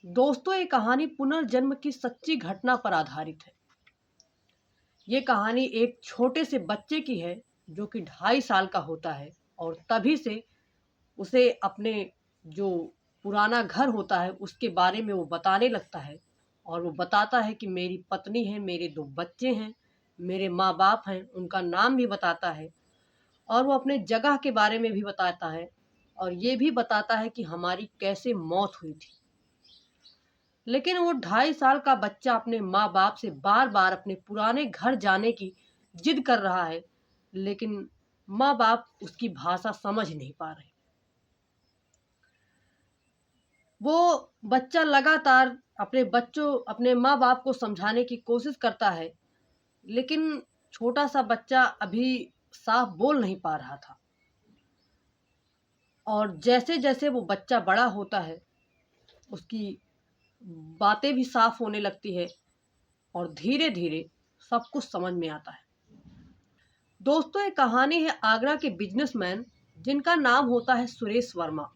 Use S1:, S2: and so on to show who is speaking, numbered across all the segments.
S1: दोस्तों, ये कहानी पुनर्जन्म की सच्ची घटना पर आधारित है। ये कहानी एक छोटे से बच्चे की है जो कि 2.5 साल का होता है और तभी से उसे अपने जो पुराना घर होता है उसके बारे में वो बताने लगता है। और वो बताता है कि मेरी पत्नी है, मेरे 2 बच्चे हैं, मेरे माँ-बाप हैं, उनका नाम भी बताता है और वो अपने जगह के बारे में भी बताता है और ये भी बताता है कि हमारी कैसे मौत हुई थी। लेकिन वो 2.5 साल का बच्चा अपने माँ-बाप से बार-बार अपने पुराने घर जाने की जिद कर रहा है, लेकिन माँ-बाप उसकी भाषा समझ नहीं पा रहे। वो बच्चा लगातार अपने माँ-बाप को समझाने की कोशिश करता है, लेकिन छोटा-सा बच्चा अभी साफ बोल नहीं पा रहा था। और जैसे-जैसे वो बच्चा बड़ा होता है, उसकी बातें भी साफ होने लगती है और धीरे-धीरे सब कुछ समझ में आता है। दोस्तों, ये कहानी है आगरा के बिजनेसमैन जिनका नाम होता है सुरेश वर्मा।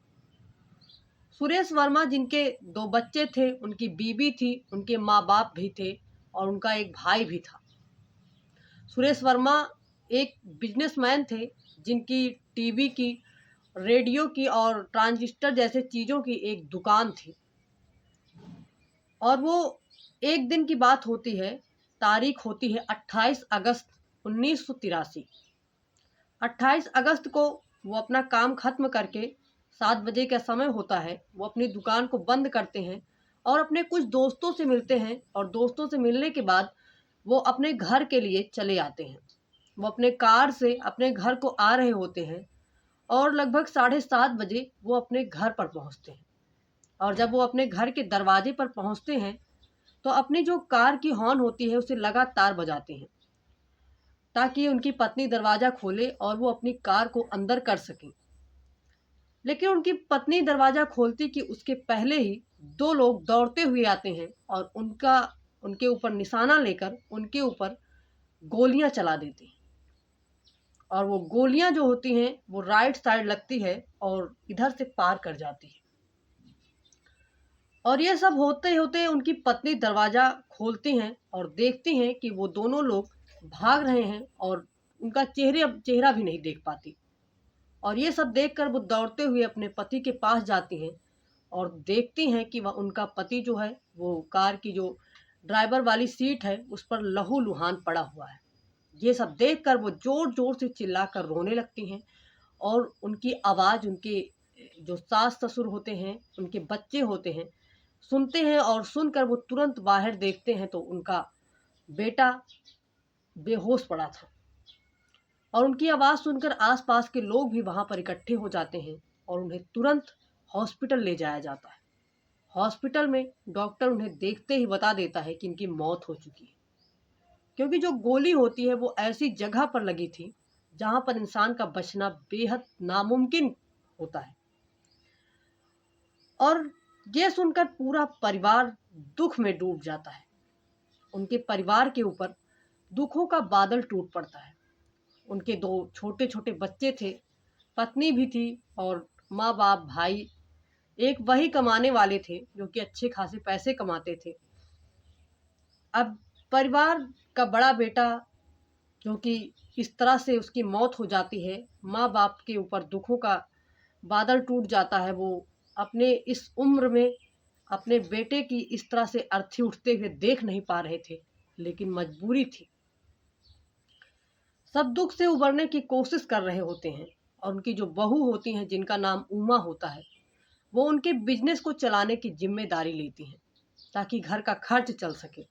S1: सुरेश वर्मा जिनके 2 बच्चे थे, उनकी बीवी थी, उनके माँ-बाप भी थे और उनका एक भाई भी था। सुरेश वर्मा एक बिजनेसमैन थे जिनकी टीवी की, रेडियो की और ट्रांजिस्टर जैसे चीज़ों की एक दुकान थी। और वो एक दिन की बात होती है, तारीख होती है 28 अगस्त 1983। 28 अगस्त को वो अपना काम ख़त्म करके 7 बजे का समय होता है, वो अपनी दुकान को बंद करते हैं और अपने कुछ दोस्तों से मिलते हैं और दोस्तों से मिलने के बाद वो अपने घर के लिए चले आते हैं। वो अपने कार से अपने घर को आ रहे होते हैं और लगभग 7:30 बजे वो अपने घर पर पहुँचते हैं। और जब वो अपने घर के दरवाजे पर पहुँचते हैं, तो अपनी जो कार की हॉर्न होती है, उसे लगातार बजाते हैं, ताकि उनकी पत्नी दरवाज़ा खोले और वो अपनी कार को अंदर कर सकें। लेकिन उनकी पत्नी दरवाज़ा खोलती कि उसके पहले ही 2 लोग दौड़ते हुए आते हैं और उनके ऊपर निशाना लेकर उनके ऊपर गोलियाँ चला देते हैं। और वो गोलियाँ जो होती हैं, वो राइट साइड लगती है और इधर से पार कर जाती है। और ये सब होते-होते उनकी पत्नी दरवाज़ा खोलती हैं और देखती हैं कि वो दोनों लोग भाग रहे हैं और उनका चेहरा भी नहीं देख पाती। और ये सब देखकर वो दौड़ते हुए अपने पति के पास जाती हैं और देखती हैं कि वह उनका पति जो है, वो कार की जो ड्राइवर वाली सीट है, उस पर लहू-लुहान पड़ा हुआ है। ये सब देखकर वो ज़ोर-ज़ोर से चिल्लाकर रोने लगती हैं और उनकी आवाज़ उनके जो सास-ससुर होते हैं, उनके बच्चे होते हैं, सुनते हैं और सुनकर वो तुरंत बाहर देखते हैं तो उनका बेटा बेहोश पड़ा था। और उनकी आवाज़ सुनकर आस-पास के लोग भी वहाँ पर इकट्ठे हो जाते हैं और उन्हें तुरंत हॉस्पिटल ले जाया जाता है। हॉस्पिटल में डॉक्टर उन्हें देखते ही बता देता है कि इनकी मौत हो चुकी है। क्योंकि जो गोली होती है वो ऐसी जगह पर लगी थी, जहाँ पर इंसान का बचना बेहद नामुमकिन होता है। और ये सुनकर पूरा परिवार दुःख में डूब जाता है। उनके परिवार के ऊपर दुखों का बादल टूट पड़ता है। उनके 2 छोटे-छोटे बच्चे थे, पत्नी भी थी और माँ-बाप, भाई, एक वही कमाने वाले थे जो कि अच्छे खासे पैसे कमाते थे। अब परिवार का बड़ा बेटा जो कि इस तरह से उसकी मौत हो जाती है, माँ-बाप के ऊपर दुखों का बादल टूट जाता है। वो अपने इस उम्र में अपने बेटे की इस तरह से अर्थी उठते हुए देख नहीं पा रहे थे, लेकिन मजबूरी थी। सब दुःख से उबरने की कोशिश कर रहे होते हैं और उनकी जो बहू होती हैं जिनका नाम उमा होता है, वो उनके बिज़नेस को चलाने की ज़िम्मेदारी लेती हैं, ताकि घर का खर्च चल सके।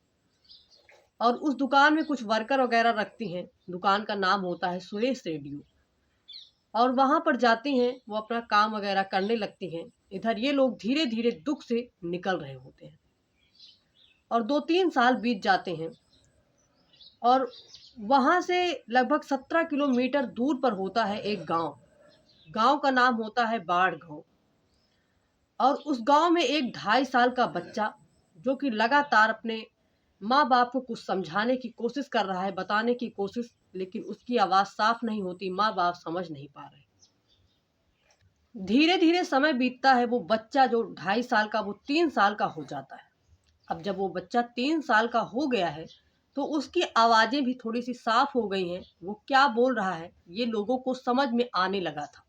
S1: और उस दुकान में कुछ वर्कर वगैरह रखती हैं, दुकान का नाम होता है सुरेश रेडियो। और वहाँ पर जाती हैं, वो अपना काम वगैरह करने लगती हैं। इधर ये लोग धीरे-धीरे दुःख से निकल रहे होते हैं। और 2-3 साल बीत जाते हैं और वहाँ से लगभग 17 किलोमीटर दूर पर होता है एक गाँव। गाँव का नाम होता है बाढ़ गाँव। और उस गाँव में एक 2.5 साल का बच्चा जो कि लगातार अपने माँ-बाप को कुछ समझाने की कोशिश कर रहा है, बताने की कोशिश, लेकिन उसकी आवाज़ साफ नहीं होती, माँ-बाप समझ नहीं पा रहे। धीरे धीरे समय बीतता है, वो बच्चा जो 2.5 साल का वो 3 साल का हो जाता है। अब जब वो बच्चा 3 साल का हो गया है तो उसकी आवाज़ें भी थोड़ी सी साफ हो गई हैं। वो क्या बोल रहा है ये लोगों को समझ में आने लगा था।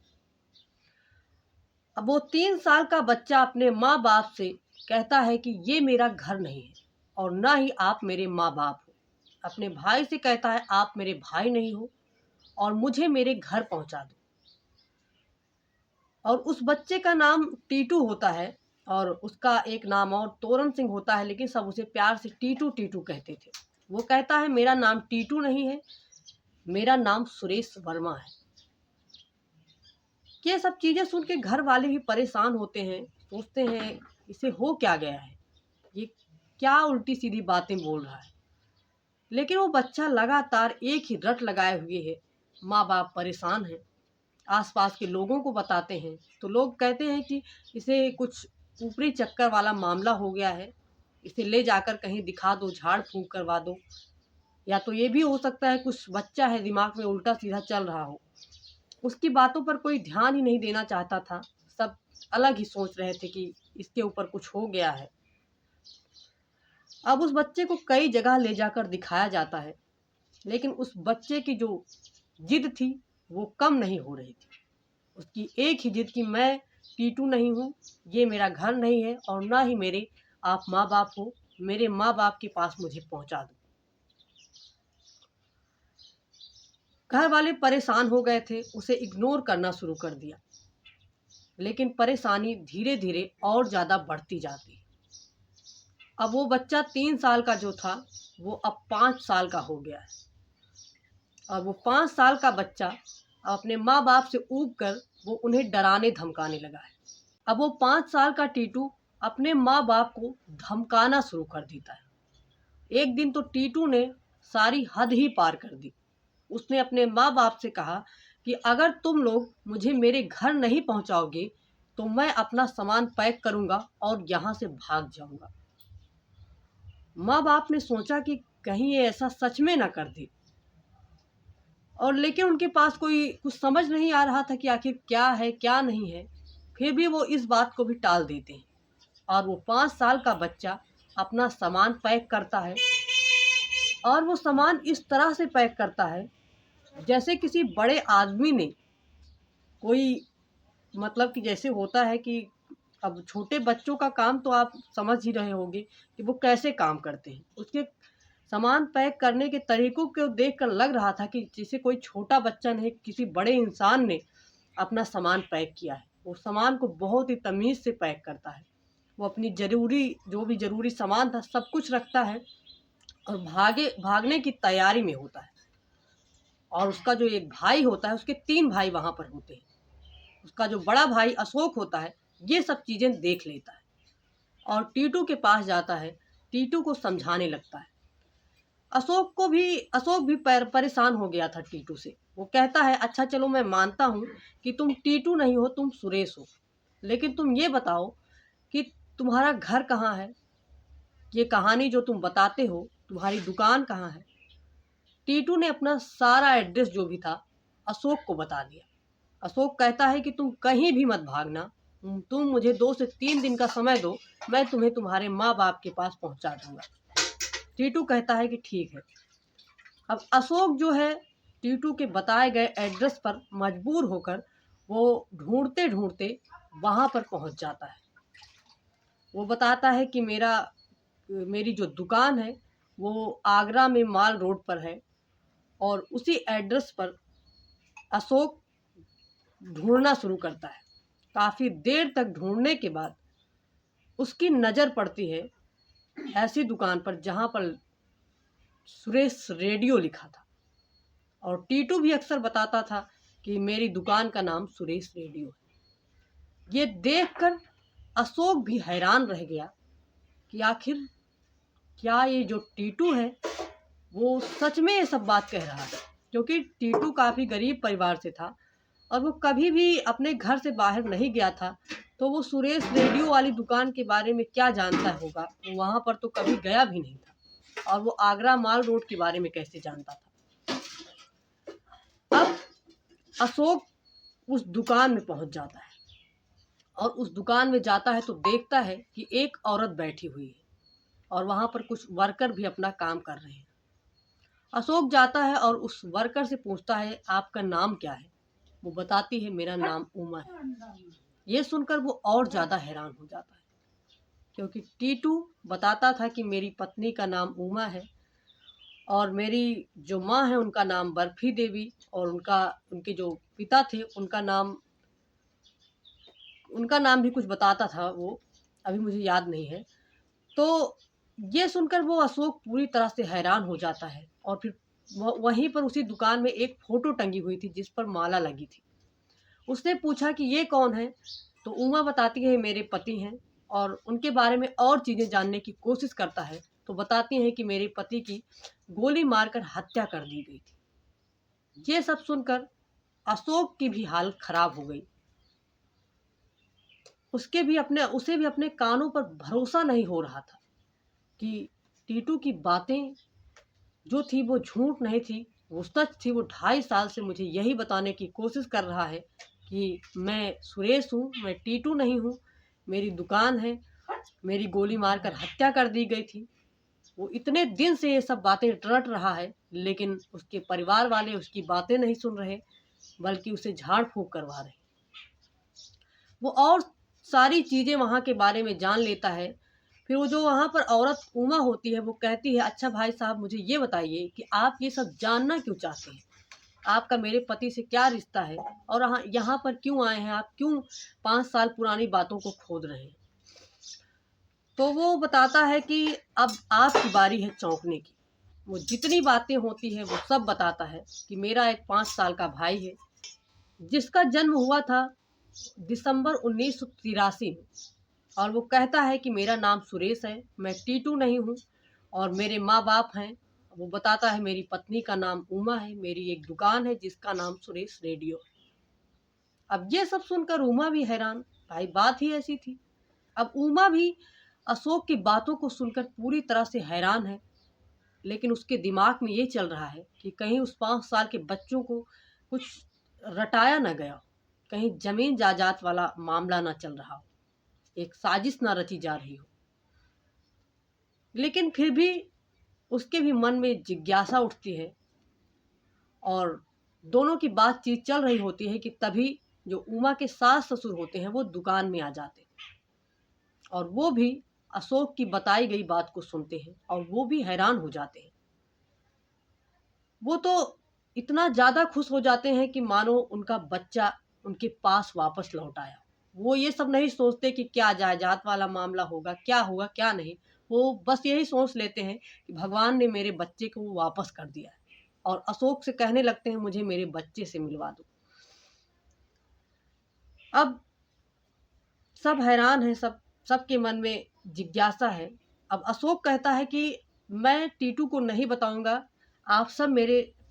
S1: अब वो 3 साल का बच्चा अपने माँ बाप से कहता है कि ये मेरा घर नहीं है और ना ही आप मेरे माँ बाप हो। अपने भाई से कहता है आप मेरे भाई नहीं हो और मुझे मेरे घर पहुंचा दो। और उस बच्चे का नाम टीटू होता है और उसका एक नाम और तोरण सिंह होता है, लेकिन सब उसे प्यार से टीटू टीटू कहते थे। वो कहता है मेरा नाम टीटू नहीं है, मेरा नाम सुरेश वर्मा है। ये सब चीज़ें सुन के घर वाले भी परेशान होते हैं, सोचते हैं इसे हो क्या गया है, ये क्या उल्टी सीधी बातें बोल रहा है। लेकिन वो बच्चा लगातार एक ही रट लगाए हुए है। माँ बाप परेशान हैं, आसपास के लोगों को बताते हैं तो लोग कहते हैं कि इसे कुछ ऊपरी चक्कर वाला मामला हो गया है, इसे ले जाकर कहीं दिखा दो, झाड़ फूंक करवा दो। या तो ये भी हो सकता है कुछ बच्चा है दिमाग में उल्टा सीधा चल रहा हो। उसकी बातों पर कोई ध्यान ही नहीं देना चाहता था, सब अलग ही सोच रहे थे कि इसके ऊपर कुछ हो गया है। अब उस बच्चे को कई जगह ले जाकर दिखाया जाता है, लेकिन उस बच्चे की जो जिद थी वो कम नहीं हो रही थी। उसकी एक ही जिद कि मैं टीटू नहीं हूँ, ये मेरा घर नहीं है और ना ही मेरे आप माँ बाप हो, मेरे माँ बाप के पास मुझे पहुँचा दो। घर वाले परेशान हो गए थे, उसे इग्नोर करना शुरू कर दिया। लेकिन परेशानी धीरे धीरे और ज़्यादा बढ़ती जाती। अब वो बच्चा 3 साल का जो था वो अब 5 साल का हो गया है और वो 5 साल का बच्चा अपने माँ बाप से ऊब कर वो उन्हें डराने धमकाने लगा है। अब वो 5 साल का टीटू अपने माँ बाप को धमकाना शुरू कर देता है। एक दिन तो टीटू ने सारी हद ही पार कर दी। उसने अपने माँ बाप से कहा कि अगर तुम लोग मुझे मेरे घर नहीं पहुंचाओगे तो मैं अपना सामान पैक करूंगा और यहाँ से भाग जाऊंगा। माँ बाप ने सोचा कि कहीं ये ऐसा सच में ना कर दे, और लेकिन उनके पास कोई कुछ समझ नहीं आ रहा था कि आखिर क्या है क्या नहीं है। फिर भी वो इस बात को भी टाल देते हैं और वो 5 साल का बच्चा अपना सामान पैक करता है। और वो सामान इस तरह से पैक करता है जैसे किसी बड़े आदमी ने कोई, मतलब कि जैसे होता है कि अब छोटे बच्चों का काम तो आप समझ ही रहे होंगे कि वो कैसे काम करते हैं। उसके सामान पैक करने के तरीकों को देखकर लग रहा था कि जैसे कोई छोटा बच्चा नहीं, किसी बड़े इंसान ने अपना सामान पैक किया है। वो सामान को बहुत ही तमीज़ से पैक करता है। वो अपनी ज़रूरी जो भी ज़रूरी सामान था सब कुछ रखता है और भागने की तैयारी में होता है। और उसका जो एक भाई होता है, उसके 3 भाई वहाँ पर होते हैं। उसका जो बड़ा भाई अशोक होता है ये सब चीज़ें देख लेता है और टीटू के पास जाता है, टीटू को समझाने लगता है। अशोक भी परेशान हो गया था टीटू से। वो कहता है अच्छा चलो मैं मानता हूँ कि तुम टीटू नहीं हो, तुम सुरेश हो, लेकिन तुम ये बताओ कि तुम्हारा घर कहाँ है, ये कहानी जो तुम बताते हो तुम्हारी दुकान कहाँ है। टीटू ने अपना सारा एड्रेस जो भी था अशोक को बता दिया। अशोक कहता है कि तुम कहीं भी मत भागना, तुम मुझे 2 से 3 दिन का समय दो, मैं तुम्हें तुम्हारे माँ बाप के पास पहुँचा दूंगा। टीटू कहता है कि ठीक है। अब अशोक जो है टीटू के बताए गए एड्रेस पर मजबूर होकर वो ढूंढते ढूंढते वहाँ पर पहुँच जाता है। वो बताता है कि मेरी जो दुकान है वो आगरा में माल रोड पर है और उसी एड्रेस पर अशोक ढूंढना शुरू करता है। काफ़ी देर तक ढूंढने के बाद उसकी नज़र पड़ती है ऐसी दुकान पर जहाँ पर सुरेश रेडियो लिखा था। और टीटू भी अक्सर बताता था कि मेरी दुकान का नाम सुरेश रेडियो है। ये देखकर अशोक भी हैरान रह गया कि आखिर क्या ये जो टीटू है वो सच में ये सब बात कह रहा है, क्योंकि टीटू काफ़ी गरीब परिवार से था और वो कभी भी अपने घर से बाहर नहीं गया था। तो वो सुरेश रेडियो वाली दुकान के बारे में क्या जानता होगा, वो वहाँ पर तो कभी गया भी नहीं था और वो आगरा माल रोड के बारे में कैसे जानता था। अब अशोक उस दुकान में पहुँच जाता है और उस दुकान में जाता है तो देखता है कि एक औरत बैठी हुई है और वहाँ पर कुछ वर्कर भी अपना काम कर रहे हैं। अशोक जाता है और उस वर्कर से पूछता है, आपका नाम क्या है? वो बताती है, मेरा नाम उमा है। ये सुनकर वो और ज़्यादा हैरान हो जाता है, क्योंकि टीटू बताता था कि मेरी पत्नी का नाम उमा है और मेरी जो माँ है उनका नाम बर्फी देवी, और उनके जो पिता थे उनका नाम भी कुछ बताता था, वो अभी मुझे याद नहीं है। तो ये सुनकर वो अशोक पूरी तरह से हैरान हो जाता है और फिर वहीं पर उसी दुकान में एक फ़ोटो टंगी हुई थी जिस पर माला लगी थी। उसने पूछा कि ये कौन है? तो उमा बताती है, मेरे पति हैं, और उनके बारे में और चीज़ें जानने की कोशिश करता है तो बताती हैं कि मेरे पति की गोली मारकर हत्या कर दी गई थी। ये सब सुनकर अशोक की भी हालत खराब हो गई। उसे भी अपने कानों पर भरोसा नहीं हो रहा था कि टीटू की बातें जो थी वो झूठ नहीं थी, वो सच थी। वो 2.5 साल से मुझे यही बताने की कोशिश कर रहा है कि मैं सुरेश हूँ, मैं टीटू नहीं हूँ, मेरी दुकान है, मेरी गोली मारकर हत्या कर दी गई थी। वो इतने दिन से ये सब बातें रट रहा है, लेकिन उसके परिवार वाले उसकी बातें नहीं सुन रहे, बल्कि उसे झाड़ फूँक करवा रहे। वो और सारी चीज़ें वहाँ के बारे में जान लेता है। फिर वो जो वहाँ पर औरत उमा होती है वो कहती है, अच्छा भाई साहब, मुझे ये बताइए कि आप ये सब जानना क्यों चाहते हैं? आपका मेरे पति से क्या रिश्ता है और यहाँ पर क्यों आए हैं? आप क्यों 5 साल पुरानी बातों को खोद रहे हैं? तो वो बताता है कि अब आपकी बारी है चौंकने की। वो जितनी बातें होती हैं वो सब बताता है कि मेरा एक 5 साल का भाई है जिसका जन्म हुआ था दिसंबर 1983 में, और वो कहता है कि मेरा नाम सुरेश है, मैं टीटू नहीं हूँ, और मेरे माँ बाप हैं। वो बताता है, मेरी पत्नी का नाम उमा है, मेरी एक दुकान है जिसका नाम सुरेश रेडियो है। अब ये सब सुनकर उमा भी हैरान, भाई बात ही ऐसी थी। अब उमा भी अशोक की बातों को सुनकर पूरी तरह से हैरान है, लेकिन उसके दिमाग में ये चल रहा है कि कहीं उस 5 साल के बच्चों को कुछ रटाया ना गया, कहीं जमीन जायदाद वाला मामला ना चल रहा हो, एक साजिश ना रची जा रही हो। लेकिन फिर भी उसके भी मन में जिज्ञासा उठती है, और दोनों की बातचीत चल रही होती है कि तभी जो उमा के सास ससुर होते हैं वो दुकान में आ जाते हैं, और वो भी अशोक की बताई गई बात को सुनते हैं और वो भी हैरान हो जाते हैं। वो तो इतना ज़्यादा खुश हो जाते हैं कि मानो उनका बच्चा उनके पास वापस लौट आया। वो ये सब नहीं सोचते कि क्या जायदाद वाला मामला होगा, क्या नहीं। वो बस यही सोच लेते हैं कि भगवान ने मेरे बच्चे को वापस कर दिया है, और अशोक से कहने लगते हैं, मुझे मेरे बच्चे से मिलवा दो। अब सब हैरान हैं, सबके मन में जिज्ञासा है। अब अशोक कहता है कि मैं टीटू को नहीं बताऊँगा, आप सब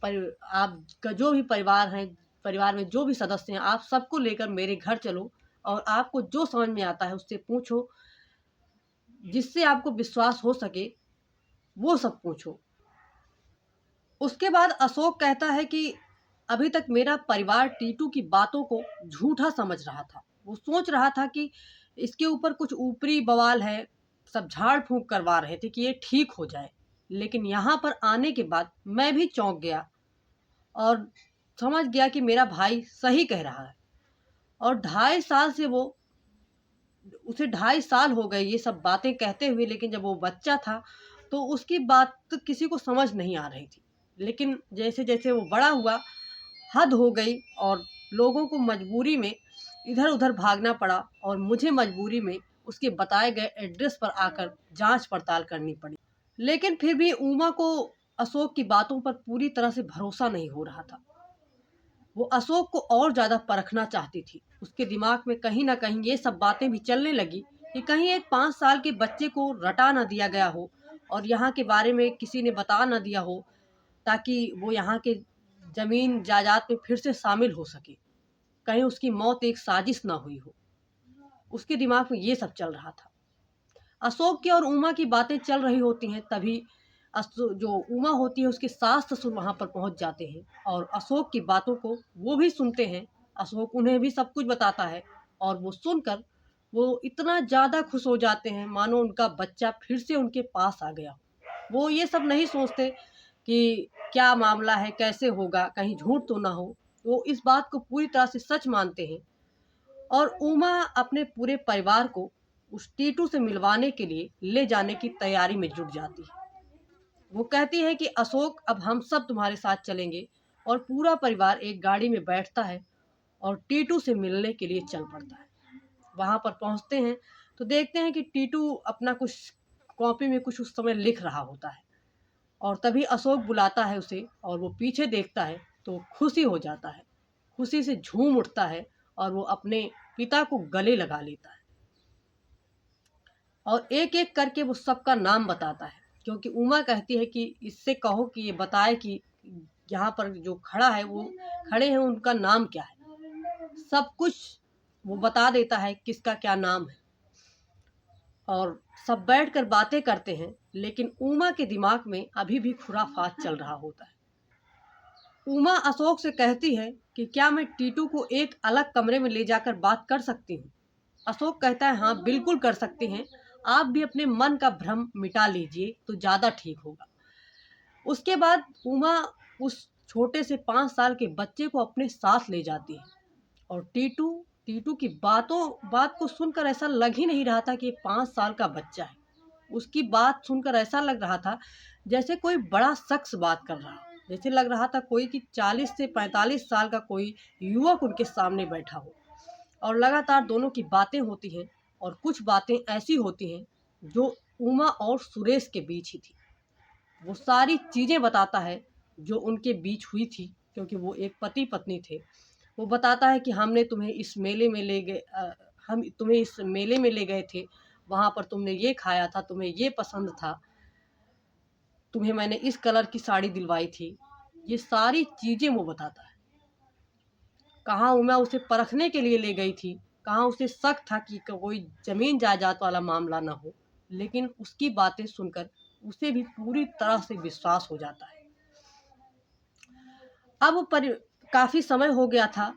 S1: आपका जो भी परिवार है, परिवार में जो भी सदस्य हैं, आप सबको लेकर मेरे घर चलो और आपको जो समझ में आता है उससे पूछो, जिससे आपको विश्वास हो सके, वो सब पूछो। उसके बाद अशोक कहता है कि अभी तक मेरा परिवार टीटू की बातों को झूठा समझ रहा था। वो सोच रहा था कि इसके ऊपर कुछ ऊपरी बवाल है, सब झाड़-फूँक करवा रहे थे कि ये ठीक हो जाए। लेकिन यहाँ पर आने के बाद मैं भी चौंक गया और समझ गया कि मेरा भाई सही कह रहा है। और 2.5 साल से उसे 2.5 साल हो गए ये सब बातें कहते हुए, लेकिन जब वो बच्चा था तो उसकी बात किसी को समझ नहीं आ रही थी। लेकिन जैसे-जैसे वो बड़ा हुआ, हद हो गई और लोगों को मजबूरी में इधर-उधर भागना पड़ा, और मुझे मजबूरी में उसके बताए गए एड्रेस पर आकर जाँच पड़ताल करनी पड़ी। लेकिन फिर भी उमा को अशोक की बातों पर पूरी तरह से भरोसा नहीं हो रहा था। वो अशोक को और ज़्यादा परखना चाहती थी। उसके दिमाग में कहीं न कहीं ये सब बातें भी चलने लगी कि कहीं एक 5 साल के बच्चे को रटा ना दिया गया हो और यहाँ के बारे में किसी ने बता ना दिया हो, ताकि वो यहाँ के ज़मीन जायदाद में फिर से शामिल हो सके। कहीं उसकी मौत एक साजिश ना हुई हो। उसके दिमाग में ये सब चल रहा था। अशोक की और उमा की बातें चल रही होती हैं, तभी जो उमा होती है उसके सास ससुर वहाँ पर पहुँच जाते हैं और अशोक की बातों को वो भी सुनते हैं। अशोक उन्हें भी सब कुछ बताता है और वो सुनकर वो इतना ज़्यादा खुश हो जाते हैं मानो उनका बच्चा फिर से उनके पास आ गया हो। वो ये सब नहीं सोचते कि क्या मामला है, कैसे होगा, कहीं झूठ तो ना हो। वो इस बात को पूरी तरह से सच मानते हैं और उमा अपने पूरे परिवार को उस टीटू से मिलवाने के लिए ले जाने की तैयारी में जुट जाती है। वो कहती है कि अशोक, अब हम सब तुम्हारे साथ चलेंगे। और पूरा परिवार एक गाड़ी में बैठता है और टीटू से मिलने के लिए चल पड़ता है। वहाँ पर पहुँचते हैं तो देखते हैं कि टीटू अपना कुछ कॉपी में कुछ उस समय लिख रहा होता है और तभी अशोक बुलाता है उसे और वो पीछे देखता है तो खुशी हो जाता है, खुशी से झूम उठता है और वो अपने पिता को गले लगा लेता है और एक-एक करके वो सबका नाम बताता है, क्योंकि उमा कहती है कि इससे कहो कि ये बताए कि यहाँ पर जो खड़ा है वो खड़े हैं उनका नाम क्या है। सब कुछ वो बता देता है किसका क्या नाम है और सब बैठकर बातें करते हैं, लेकिन उमा के दिमाग में अभी भी खुराफात चल रहा होता है। उमा अशोक से कहती है कि क्या मैं टीटू को एक अलग कमरे में ले जाकर बात कर सकती हूँ। अशोक कहता है हाँ बिल्कुल कर सकते हैं, आप भी अपने मन का भ्रम मिटा लीजिए तो ज़्यादा ठीक होगा। उसके बाद उमा उस छोटे से 5 साल के बच्चे को अपने साथ ले जाती है और टीटू टीटू की बात को सुनकर ऐसा लग ही नहीं रहा था कि 5 साल का बच्चा है। उसकी बात सुनकर ऐसा लग रहा था जैसे कोई बड़ा शख्स बात कर रहा हो, जैसे लग रहा था कोई कि 40 से 45 साल का कोई युवक उनके सामने बैठा हो और लगातार दोनों की बातें होती हैं और कुछ बातें ऐसी होती हैं जो उमा और सुरेश के बीच ही थी। वो सारी चीज़ें बताता है जो उनके बीच हुई थी, क्योंकि वो एक पति पत्नी थे। वो बताता है कि हमने तुम्हें इस मेले में ले गए, हम तुम्हें इस मेले में ले गए थे, वहाँ पर तुमने ये खाया था, तुम्हें ये पसंद था, तुम्हें मैंने इस कलर की साड़ी दिलवाई थी। ये सारी चीज़ें वो बताता है। कहाँ उमा उसे परखने के लिए ले गई थी, कहाँ उसे शक था कि कोई ज़मीन जायदाद वाला मामला ना हो, लेकिन उसकी बातें सुनकर उसे भी पूरी तरह से विश्वास हो जाता है। अब काफ़ी समय हो गया था।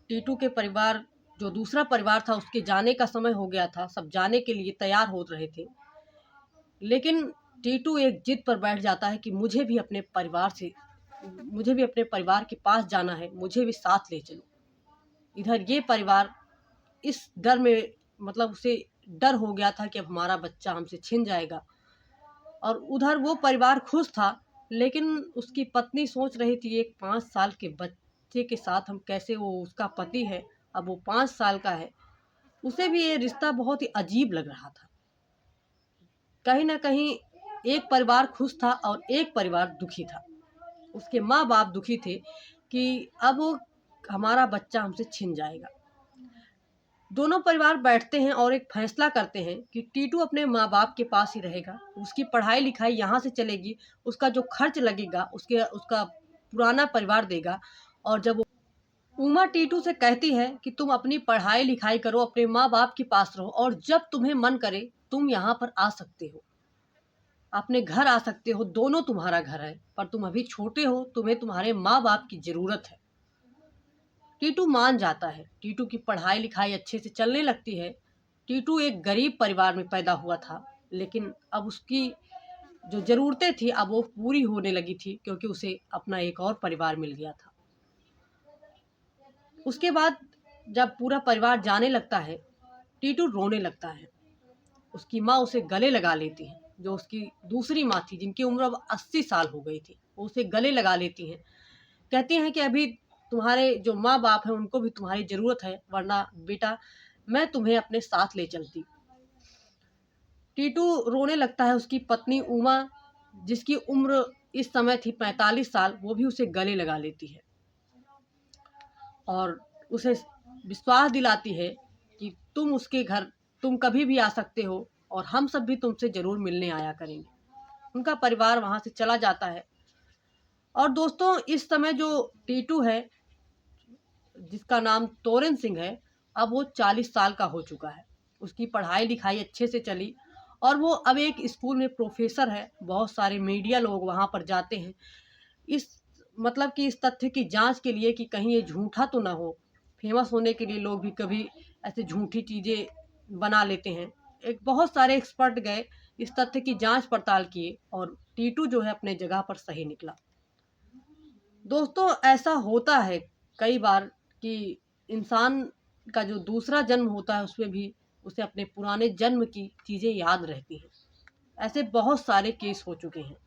S1: टीटू के परिवार, जो दूसरा परिवार था, उसके जाने का समय हो गया था। सब जाने के लिए तैयार हो रहे थे, लेकिन टीटू एक जिद पर बैठ जाता है कि मुझे भी अपने परिवार के पास जाना है, मुझे भी साथ ले चलो। इधर ये परिवार इस डर में, मतलब उसे डर हो गया था कि अब हमारा बच्चा हमसे छिन जाएगा, और उधर वो परिवार खुश था, लेकिन उसकी पत्नी सोच रही थी एक 5 साल के बच्चे के साथ हम कैसे, वो उसका पति है, अब वो 5 साल का है, उसे भी ये रिश्ता बहुत ही अजीब लग रहा था। कहीं ना कहीं एक परिवार खुश था और एक परिवार दुखी था। उसके माँ बाप दुखी थे कि अब वो हमारा बच्चा हमसे छिन जाएगा। दोनों परिवार बैठते हैं और एक फैसला करते हैं कि टीटू अपने माँ बाप के पास ही रहेगा, उसकी पढ़ाई लिखाई यहाँ से चलेगी, उसका जो खर्च लगेगा उसका पुराना परिवार देगा। और जब उमा टीटू से कहती है कि तुम अपनी पढ़ाई लिखाई करो, अपने माँ बाप के पास रहो, और जब तुम्हें मन करे तुम यहाँ पर आ सकते हो, अपने घर आ सकते हो, दोनों तुम्हारा घर है, पर तुम अभी छोटे हो, तुम्हें तुम्हारे माँ बाप की ज़रूरत है। टीटू मान जाता है। टीटू की पढ़ाई लिखाई अच्छे से चलने लगती है। टीटू एक गरीब परिवार में पैदा हुआ था, लेकिन अब उसकी जो ज़रूरतें थी अब वो पूरी होने लगी थी, क्योंकि उसे अपना एक और परिवार मिल गया था। उसके बाद जब पूरा परिवार जाने लगता है, टीटू रोने लगता है। उसकी माँ उसे गले लगा लेती है, जो उसकी दूसरी माँ थी जिनकी उम्र अब 80 साल हो गई थी, वो उसे गले लगा लेती हैं। कहती हैं कि अभी तुम्हारे जो माँ बाप हैं उनको भी तुम्हारी ज़रूरत है, वरना बेटा मैं तुम्हें अपने साथ ले चलती। टीटू रोने लगता है। उसकी पत्नी उमा, जिसकी उम्र इस समय थी 45 साल, वो भी उसे गले लगा लेती है और उसे विश्वास दिलाती है कि तुम उसके घर, तुम कभी भी आ सकते हो और हम सब भी तुमसे ज़रूर मिलने आया करेंगे। उनका परिवार वहाँ से चला जाता है। और दोस्तों, इस समय जो टीटू है, जिसका नाम तोरन सिंह है, अब वो 40 साल का हो चुका है। उसकी पढ़ाई लिखाई अच्छे से चली और वो अब एक स्कूल में प्रोफेसर है। बहुत सारे मीडिया लोग वहाँ पर जाते हैं, इस मतलब कि इस तथ्य की जांच के लिए कि कहीं ये झूठा तो ना हो। फेमस होने के लिए लोग भी कभी ऐसे झूठी चीज़ें बना लेते हैं। एक बहुत सारे एक्सपर्ट गए, इस तथ्य की जांच पड़ताल किए और टीटू जो है अपने जगह पर सही निकला। दोस्तों, ऐसा होता है कई बार कि इंसान का जो दूसरा जन्म होता है उसमें भी उसे अपने पुराने जन्म की चीज़ें याद रहती हैं। ऐसे बहुत सारे केस हो चुके हैं।